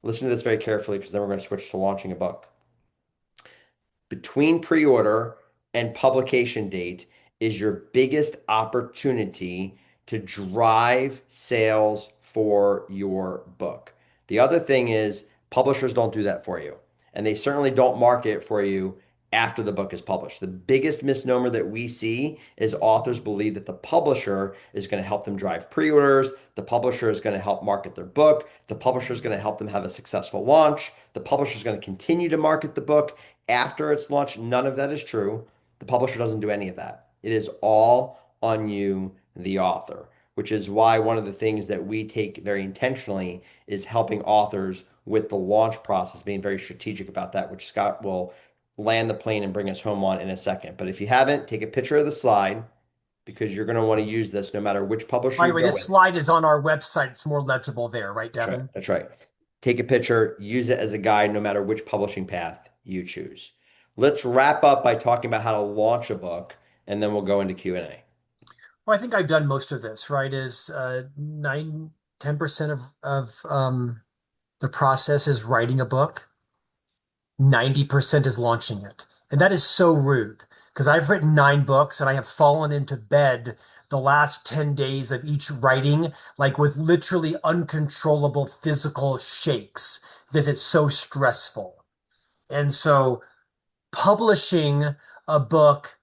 Listen to this very carefully because then we're going to switch to launching a book. Between pre-order and publication date is your biggest opportunity to drive sales for your book. The other thing is publishers don't do that for you, and they certainly don't market for you after the book is published. The biggest misnomer that we see is authors believe that the publisher is going to help them drive pre-orders, the publisher is going to help market their book, the publisher is going to help them have a successful launch, the publisher is going to continue to market the book after it's launched. None of that is true. The publisher doesn't do any of that. It is all on you, the author, which is why one of the things that we take very intentionally is helping authors with the launch process, being very strategic about that, which Scott will land the plane and bring us home on in a second. But if you haven't, take a picture of the slide, because you're going to want to use this no matter which publisher By you the way, go this with. slide is on our website. It's more legible there, right, That's right. Devin? That's right. Take a picture, use it as a guide no matter which publishing path you choose. Let's wrap up by talking about how to launch a book, and then we'll go into Q&A. Well, I think I've done most of this, right? Is 10% of the process is writing a book. 90% is launching it. And that is so rude because I've written 9 books and I have fallen into bed the last 10 days of each writing, like with literally uncontrollable physical shakes because it's so stressful. And so publishing a book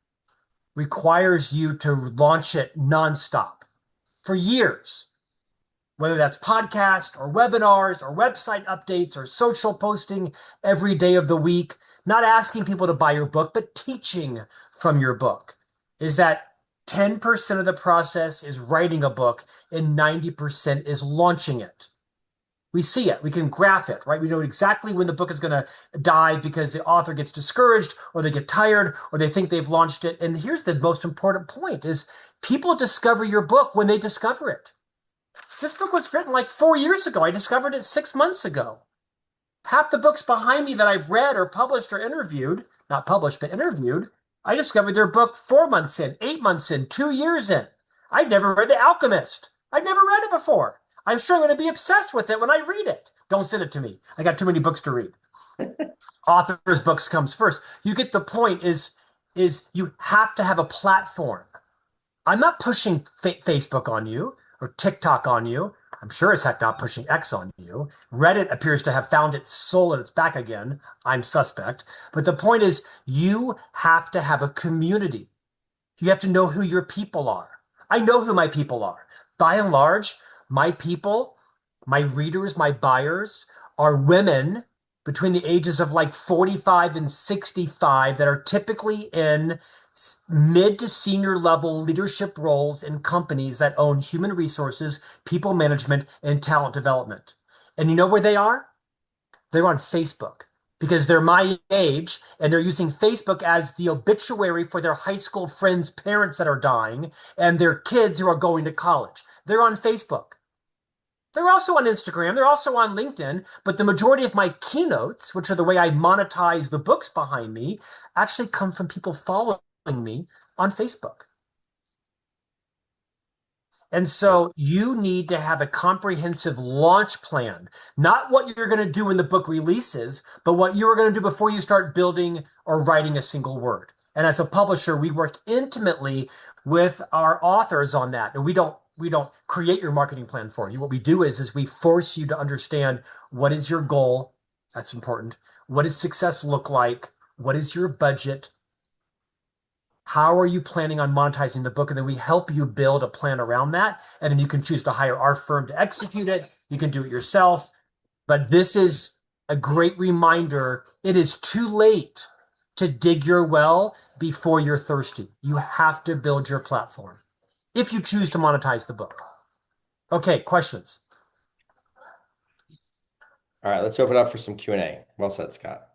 requires you to launch it nonstop for years, whether that's podcast or webinars or website updates or social posting every day of the week, not asking people to buy your book, but teaching from your book. Is that 10% of the process is writing a book and 90% is launching it. We see it. We can graph it, right? We know exactly when the book is going to die because the author gets discouraged or they get tired or they think they've launched it. And here's the most important point is people discover your book when they discover it. This book was written like 4 years ago. I discovered it 6 months ago. Half the books behind me that I've read or published or interviewed, not published, but interviewed, I discovered their book 4 months in, 8 months in, 2 years in. I'd never read The Alchemist. I'd never read it before. I'm sure I'm going to be obsessed with it when I read it. Don't send it to me. I got too many books to read. Author's books comes first. You get the point is you have to have a platform. I'm not pushing Facebook on you or TikTok on you. I'm sure it's heck not pushing X on you. Reddit appears to have found its soul and it's back again. I'm suspect. But the point is you have to have a community. You have to know who your people are. I know who my people are. By and large, my people, my readers, my buyers are women between the ages of like 45 and 65 that are typically in mid to senior level leadership roles in companies that own human resources, people management, and talent development. And you know where they are? They're on Facebook because they're my age and they're using Facebook as the obituary for their high school friends' parents that are dying and their kids who are going to college. They're on Facebook. They're also on Instagram. They're also on LinkedIn. But the majority of my keynotes, which are the way I monetize the books behind me, actually come from people following me on Facebook. And so you need to have a comprehensive launch plan, not what you're going to do when the book releases, but what you're going to do before you start building or writing a single word. And as a publisher, we work intimately with our authors on that. And we don't create your marketing plan for you. What we do is we force you to understand what is your goal. That's important. What does success look like? What is your budget? How are you planning on monetizing the book? And then we help you build a plan around that. And then you can choose to hire our firm to execute it. You can do it yourself. But this is a great reminder. It is too late to dig your well before you're thirsty. You have to build your platform if you choose to monetize the book. Okay, questions? All right, let's open up for some Q&A. Well said, Scott.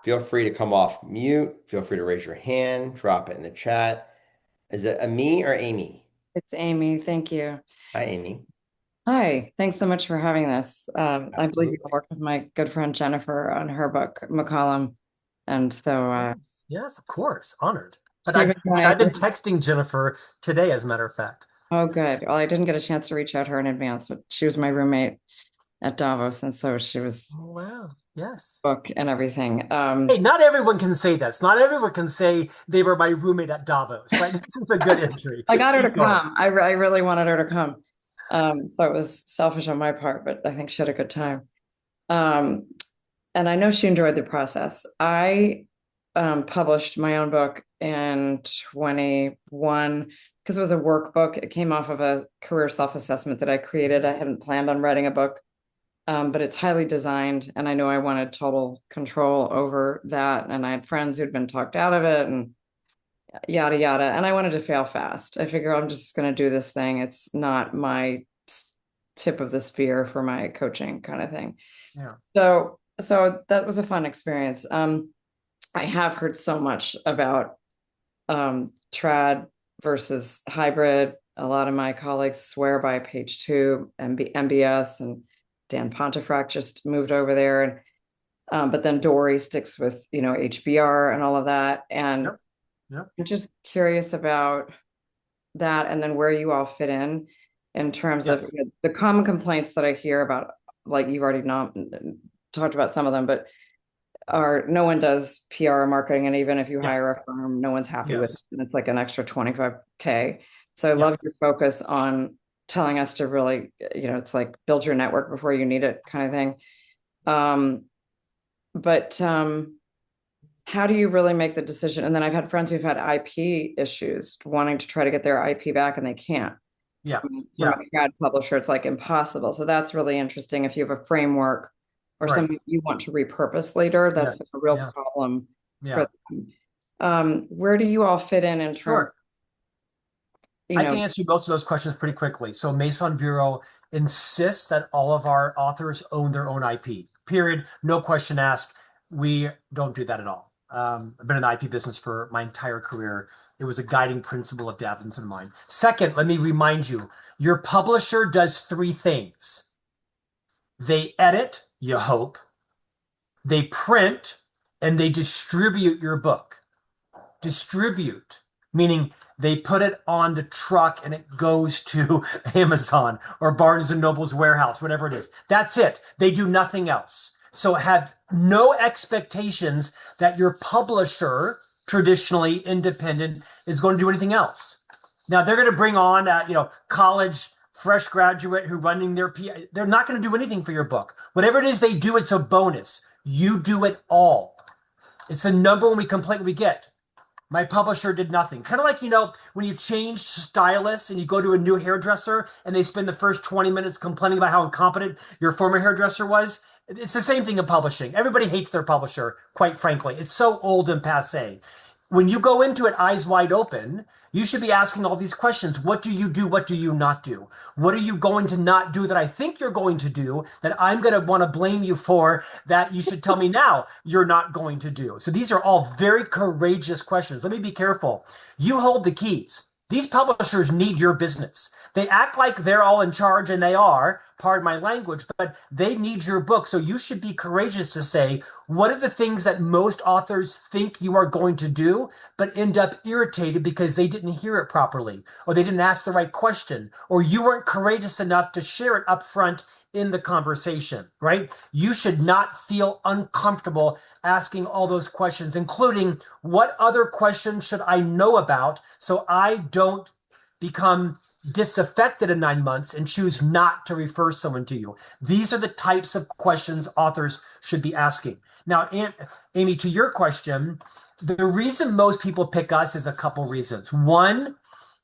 Feel free to come off mute. Feel free to raise your hand, drop it in the chat. Is it Amy or Amy? It's Amy. Thank you. Hi, Amy. Hi. Thanks so much for having this. I believe Absolutely. you worked with my good friend Jennifer on her book, McCollum. And so Yes, of course. Honored. But she was I've been texting Jennifer today, as a matter of fact. Oh, good. Well, I didn't get a chance to reach out to her in advance, but she was my roommate at Davos. And so she was Oh, wow. Yes. book and everything. Hey, not everyone can say that. Not everyone can say they were my roommate at Davos, right? This is a good entry. I got her to Keep going. come. I really wanted her to come. So it was selfish on my part, but I think she had a good time. And I know she enjoyed the process. I published my own book in 21 because it was a workbook. It came off of a career self-assessment that I created. I hadn't planned on writing a book, but it's highly designed. And I know I wanted total control over that. And I had friends who'd been talked out of it and yada, yada. And I wanted to fail fast. I figure I'm just going to do this thing. It's not my tip of the spear for my coaching kind of thing. Yeah. So that was a fun experience. I have heard so much about trad versus hybrid. A lot of my colleagues swear by page two, MBS, and Dan Pontefract just moved over there. And but then Dory sticks with, HBR and all of that. And Yep. I'm just curious about that, and then where you all fit in terms of Yes. the common complaints that I hear about, like you've already not talked about some of them, but no one does PR marketing, and even if you Yeah. hire a firm, no one's happy with Yes. it, and it's like an extra 25K. So I Yeah. love your focus on telling us to really, it's like build your network before you need it kind of thing. But how do you really make the decision? And then I've had friends who've had IP issues wanting to try to get their IP back, and they can't. Yeah. From Yeah. a trad publisher, it's like impossible. So that's really interesting. If you have a framework or Right. something you want to repurpose later, that's Yes. a real Yeah. problem Yeah. for them. Where do you all fit in terms, Sure. I can answer most of those questions pretty quickly. So Maison Vero insists that all of our authors own their own IP. Period. No question asked. We don't do that at all. I've been in the IP business for my entire career. It was a guiding principle of Davin's and mine. Second, let me remind you, your publisher does three things. They edit, you hope, they print, and they distribute your book. Distribute, meaning they put it on the truck and it goes to Amazon or Barnes and Noble's warehouse, whatever it is. That's it. They do nothing else. So have no expectations that your publisher, traditionally independent, is going to do anything else. Now they're going to bring on, college fresh graduate who running their PI. They're not going to do anything for your book. Whatever it is they do, it's a bonus. You do it all. It's the number one complaint we get. My publisher did nothing. Kind of like, when you change stylists and you go to a new hairdresser and they spend the first 20 minutes complaining about how incompetent your former hairdresser was. It's the same thing in publishing. Everybody hates their publisher, quite frankly. It's so old and passé. When you go into it eyes wide open, you should be asking all these questions. What do you do? What do you not do? What are you going to not do that I think you're going to do that I'm going to want to blame you for that you should tell me now you're not going to do? So these are all very courageous questions. Let me be careful. You hold the keys. These publishers need your business. They act like they're all in charge, and they are, pardon my language, but they need your book. So you should be courageous to say, what are the things that most authors think you are going to do, but end up irritated because they didn't hear it properly, or they didn't ask the right question, or you weren't courageous enough to share it up front in the conversation, right? You should not feel uncomfortable asking all those questions, including what other questions should I know about so I don't become disaffected in 9 months and choose not to refer someone to you. These are the types of questions authors should be asking. Now, Amy, to your question, the reason most people pick us is a couple reasons. One,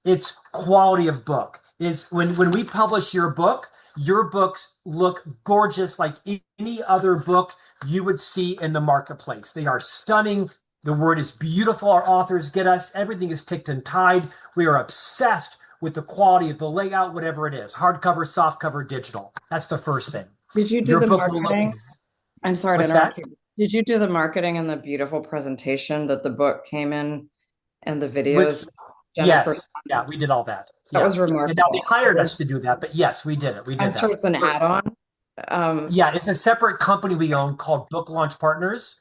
it's quality of book. It's when we publish your books look gorgeous like any other book you would see in the marketplace. They are stunning. The word is beautiful. Our authors get us. Everything is ticked and tied. We are obsessed with the quality of the layout, whatever it is, hardcover, softcover, digital. That's the first thing. Did you do Your the book will marketing? look. I'm sorry to What's interrupt that? you. Did you do the marketing and the beautiful presentation that the book came in and the videos? Jennifer, Yes, yeah, we did all that. that Yeah. was And remarkable. now they hired us to do that, but yes, we did it. We did I'm that. sure it's an add-on. Yeah, it's a separate company we own called Book Launch Partners.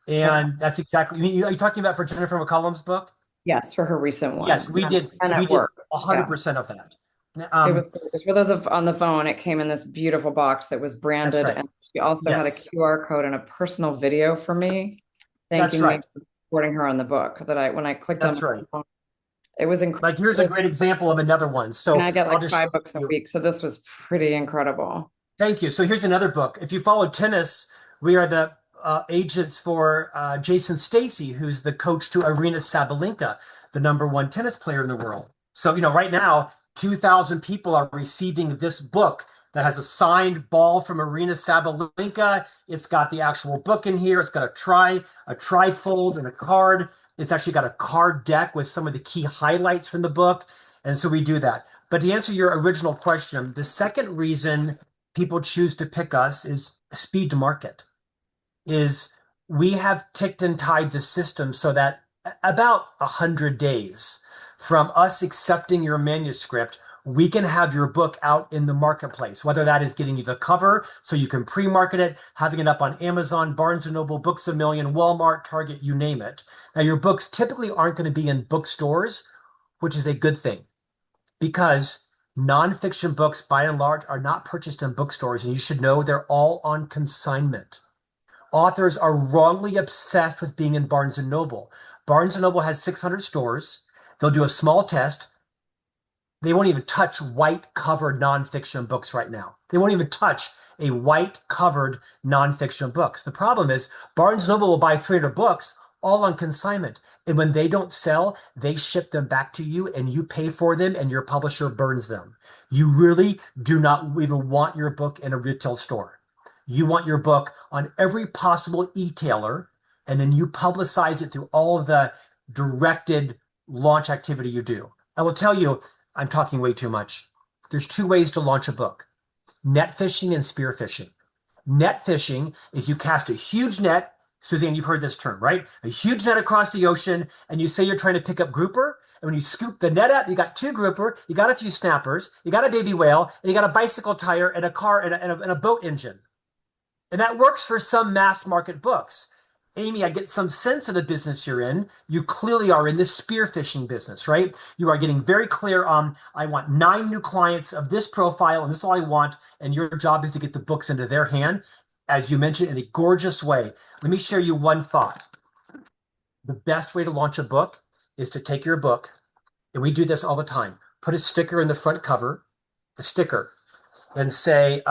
And that's exactly, are you talking about for Jennifer McCollum's book? Yes, for her recent one. Yes, we did. And We at did work. 100% of that. It was gorgeous. For those on the phone, it came in this beautiful box that was branded, right. and she also had a Yes. QR code and a personal video for me, That's thanking right. me for supporting her on the book. When I clicked That's on right. the phone, it was incredible. Like, here's a great example of another one. So And I get I'll like just 5 show books a you. week, so this was pretty incredible. Thank you. So here's another book. If you follow tennis, we are the agents for Jason Stacy, who's the coach to Arina Sabalenka, the #1 tennis player in the world. So, right now, 2,000 people are receiving this book that has a signed ball from Arina Sabalenka. It's got the actual book in here. It's got a trifold and a card. It's actually got a card deck with some of the key highlights from the book. And so we do that. But to answer your original question, the second reason people choose to pick us is speed to market. Is we have ticked and tied the system so that about 100 days from us accepting your manuscript, we can have your book out in the marketplace, whether that is getting you the cover so you can pre-market it, having it up on Amazon, Barnes & Noble, Books A Million, Walmart, Target, you name it. Now, your books typically aren't going to be in bookstores, which is a good thing, because nonfiction books, by and large, are not purchased in bookstores, and you should know they're all on consignment. Authors are wrongly obsessed with being in Barnes & Noble. Barnes & Noble has 600 stores. They'll do a small test. They won't even touch white-covered nonfiction books right now. They won't even touch a white-covered nonfiction books. The problem is Barnes & Noble will buy 300 books all on consignment. And when they don't sell, they ship them back to you and you pay for them and your publisher burns them. You really do not even want your book in a retail store. You want your book on every possible e-tailer, and then you publicize it through all of the directed launch activity you do. I will tell you, I'm talking way too much. There's two ways to launch a book: net fishing and spear fishing. Net fishing is you cast a huge net. Suzanne, you've heard this term, right? A huge net across the ocean, and you say you're trying to pick up grouper, and when you scoop the net up, you got 2 grouper, you got a few snappers, you got a baby whale, and you got a bicycle tire and a car and a boat engine. And that works for some mass market books. Amy, I get some sense of the business you're in. You clearly are in this spearfishing business, right? You are getting very clear on, I want 9 new clients of this profile, and this is all I want, and your job is to get the books into their hand, as you mentioned, in a gorgeous way. Let me share you one thought. The best way to launch a book is to take your book, and we do this all the time, put a sticker in the front cover, a sticker, and say,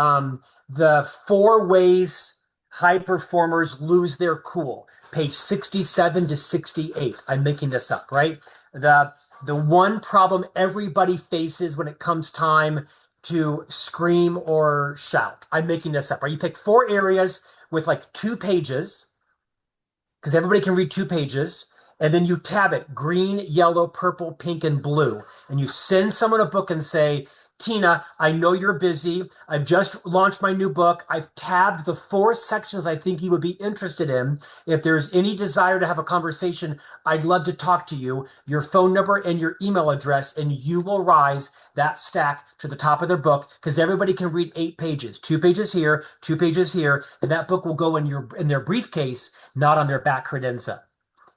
the 4 ways high performers lose their cool, page 67 to 68. I'm making this up, right? The one problem everybody faces when it comes time to scream or shout. I'm making this up, right? You pick 4 areas with like 2 pages, because everybody can read 2 pages, and then you tab it: green, yellow, purple, pink, and blue. And you send someone a book and say, Tina, I know you're busy. I've just launched my new book. I've tabbed the 4 sections I think you would be interested in. If there's any desire to have a conversation, I'd love to talk to you. Your phone number and your email address, and you will rise that stack to the top of their book, because everybody can read 8 pages, 2 pages here, 2 pages here, and that book will go in their briefcase, not on their back credenza.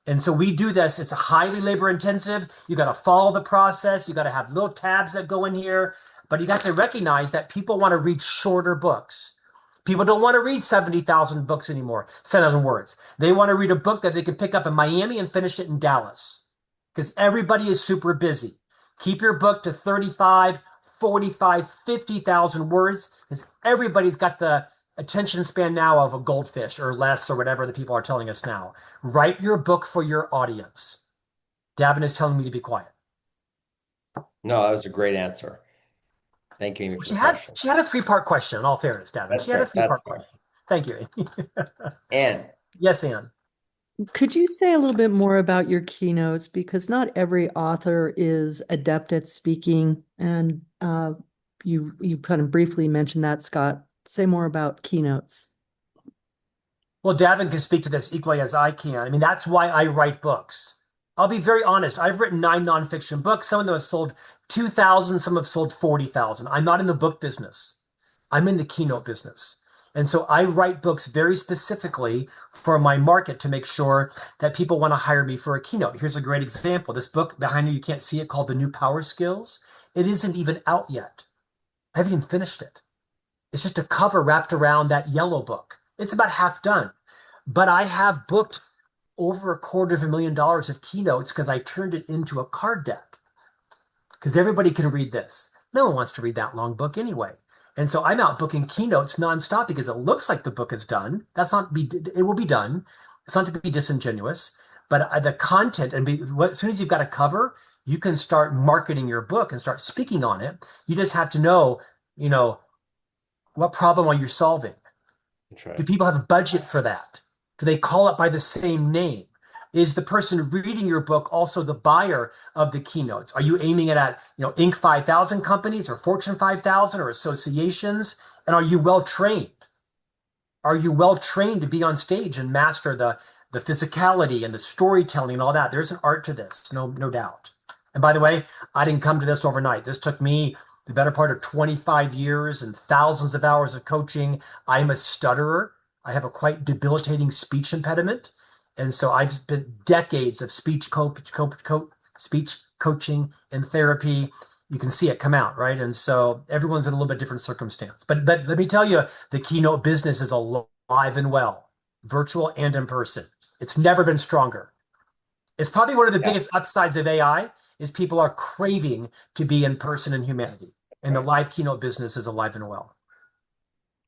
And so we do this. It's a highly labor intensive. You got to follow the process. You got to have little tabs that go in here, but you got to recognize that people want to read shorter books. People don't want to read 70,000 books anymore, 7,000 words. They want to read a book that they can pick up in Miami and finish it in Dallas, because everybody is super busy. Keep your book to 35, 45, 50,000 words, because everybody's got the attention span now of a goldfish or less, or whatever the people are telling us now. Write your book for your audience. Davin is telling me to be quiet. No, that was a great answer. Thank you, Amy, for She the had question. a 3-part question, in all fairness, Davin. That's She had a fair. 3-part That's question. Thank you, Amy. And Yes, Anne. Could you say a little bit more about your keynotes? Because not every author is adept at speaking, and you kind of briefly mentioned that, Scott. Say more about keynotes. Well, Davin can speak to this equally as I can. I mean, that's why I write books. I'll be very honest. I've written 9 nonfiction books. Some of them have sold 2,000. Some have sold 40,000. I'm not in the book business. I'm in the keynote business. And so I write books very specifically for my market to make sure that people want to hire me for a keynote. Here's a great example. This book behind you can't see it, called The New Power Skills. It isn't even out yet. I haven't even finished it. It's just a cover wrapped around that yellow book. It's about half done. But I have booked over $250,000 of keynotes because I turned it into a card deck. Because everybody can read this. No one wants to read that long book anyway. And so I'm out booking keynotes nonstop because it looks like the book is done. It will be done. It's not to be disingenuous, but the content, as soon as you've got a cover, you can start marketing your book and start speaking on it. You just have to know, what problem are you solving? that's right. Do people have a budget for that? Do they call it by the same name? Is the person reading your book also the buyer of the keynotes? Are you aiming it at, Inc. 5000 companies or Fortune 5000 or associations? And are you well trained? Are you well trained to be on stage and master the physicality and the storytelling and all that? There's an art to this, no doubt. And by the way, I didn't come to this overnight. This took me the better part of 25 years and thousands of hours of coaching. I'm a stutterer. I have a quite debilitating speech impediment. And so I've spent decades of speech coaching and therapy. You can see it come out, right? And so everyone's in a little bit different circumstance. But let me tell you, the keynote business is alive and well, virtual and in person. It's never been stronger. It's probably one of the biggest upsides of AI is people are craving to be in person in humanity. And the live keynote business is alive and well.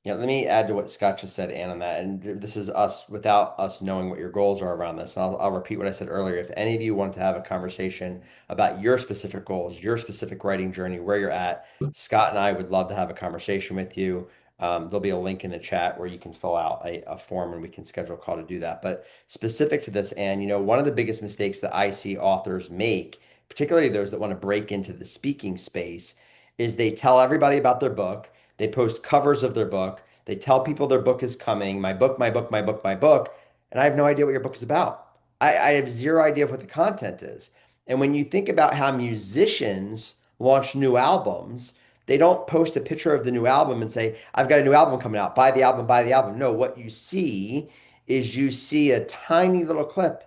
Yeah, let me add to what Scott just said, Ann, on that. And this is us without us knowing what your goals are around this. And I'll repeat what I said earlier. If any of you want to have a conversation about your specific goals, your specific writing journey, where you're at, Scott and I would love to have a conversation with you. There'll be a link in the chat where you can fill out a form and we can schedule a call to do that. But specific to this, Ann, one of the biggest mistakes that I see authors make, particularly those that want to break into the speaking space, is they tell everybody about their book. They post covers of their book. They tell people their book is coming, my book, my book, my book, my book. And I have no idea what your book is about. I have zero idea of what the content is. And when you think about how musicians launch new albums, they don't post a picture of the new album and say, I've got a new album coming out, buy the album, buy the album. No, what you see is you see a tiny little clip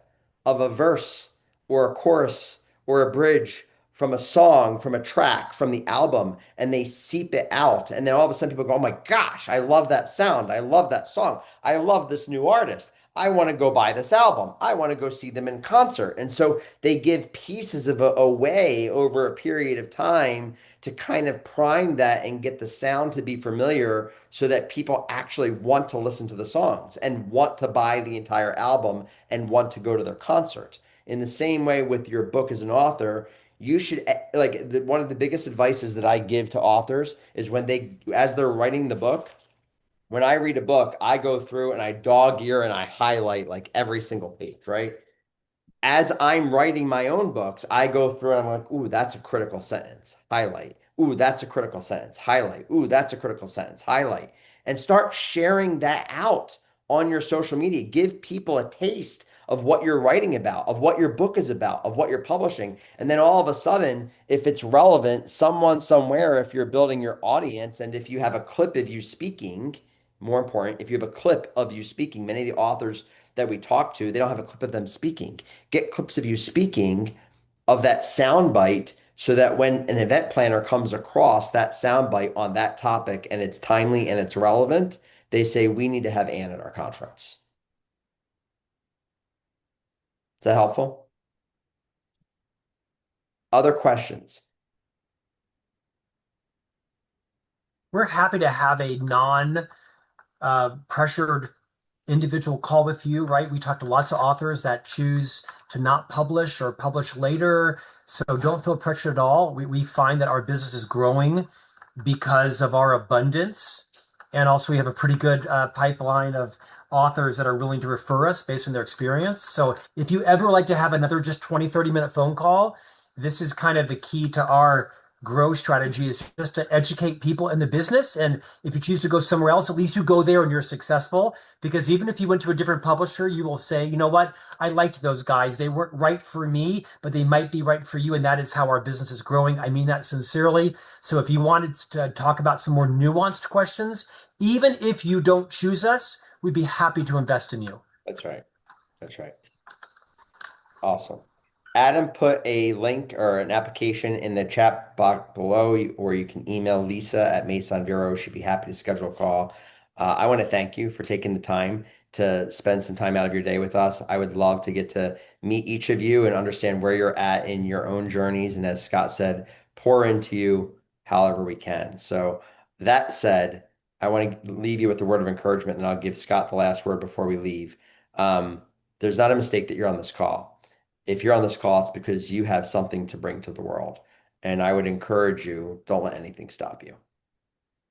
of a verse or a chorus or a bridge from a song, from a track, from the album, and they seep it out. And then all of a sudden people go, oh my gosh, I love that sound. I love that song. I love this new artist. I want to go buy this album. I want to go see them in concert. And so they give pieces of away over a period of time to kind of prime that and get the sound to be familiar so that people actually want to listen to the songs and want to buy the entire album and want to go to their concert. In the same way with your book as an author, you should one of the biggest advices that I give to authors is as they're writing the book, when I read a book, I go through and I dog ear and I highlight like every single page, right? As I'm writing my own books, I go through and I'm like, ooh, that's a critical sentence, highlight. Ooh, that's a critical sentence, highlight. Ooh, that's a critical sentence, highlight. And start sharing that out on your social media. Give people a taste of what you're writing about, of what your book is about, of what you're publishing. And then all of a sudden, if it's relevant, someone somewhere, if you're building your audience, and if you have a clip of you speaking, more important, if you have a clip of you speaking, many of the authors that we talk to, they don't have a clip of them speaking. Get clips of you speaking of that sound bite so that when an event planner comes across that sound bite on that topic and it's timely and it's relevant, they say, we need to have Ann at our conference. Is that helpful? Other questions? We're happy to have a non-pressured individual call with you, right? We talk to lots of authors that choose to not publish or publish later. So don't feel pressured at all. We find that our business is growing because of our abundance. And also we have a pretty good pipeline of authors that are willing to refer us based on their experience. So if you ever like to have another just 20, 30-minute phone call, this is kind of the key to our growth strategy, is just to educate people in the business. And if you choose to go somewhere else, at least you go there and you're successful. Because even if you went to a different publisher, you will say, you know what, I liked those guys. They weren't right for me, but they might be right for you. And that is how our business is growing. I mean that sincerely. So if you wanted to talk about some more nuanced questions, even if you don't choose us, we'd be happy to invest in you. That's right. That's right. Awesome. Adam put a link or an application in the chat box below, or you can email Lisa at Mason Vero. She'd be happy to schedule a call. I want to thank you for taking the time to spend some time out of your day with us. I would love to get to meet each of you and understand where you're at in your own journeys. And as Scott said, pour into you however we can. So that said, I want to leave you with a word of encouragement, and I'll give Scott the last word before we leave. There's not a mistake that you're on this call. If you're on this call, it's because you have something to bring to the world. And I would encourage you, don't let anything stop you.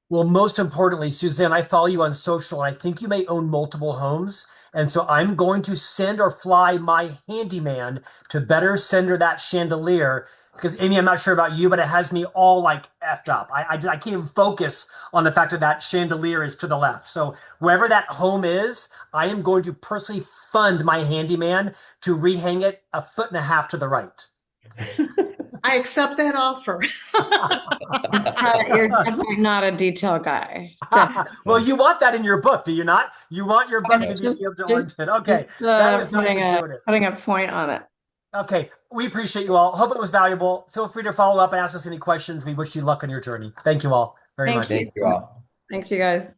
Well, most importantly, Suzanne, I follow you on social, and I think you may own multiple homes. And so I'm going to send or fly my handyman to better center that chandelier. Because Amy, I'm not sure about you, but it has me all like effed up. I can't even focus on the fact that that chandelier is to the left. So wherever that home is, I am going to personally fund my handyman to rehang it 1.5 feet to the right. I accept that offer. You're definitely not a detail guy. Definitely. Well, you want that in your book, do you not? You want your book to be Just- detail-oriented. Okay, Just, that was not putting gratuitous. putting a point on it. Okay, we appreciate you all. Hope it was valuable. Feel free to follow up and ask us any questions. We wish you luck on your journey. Thank you all very Thank much. you. Thank you all. Thanks, you guys.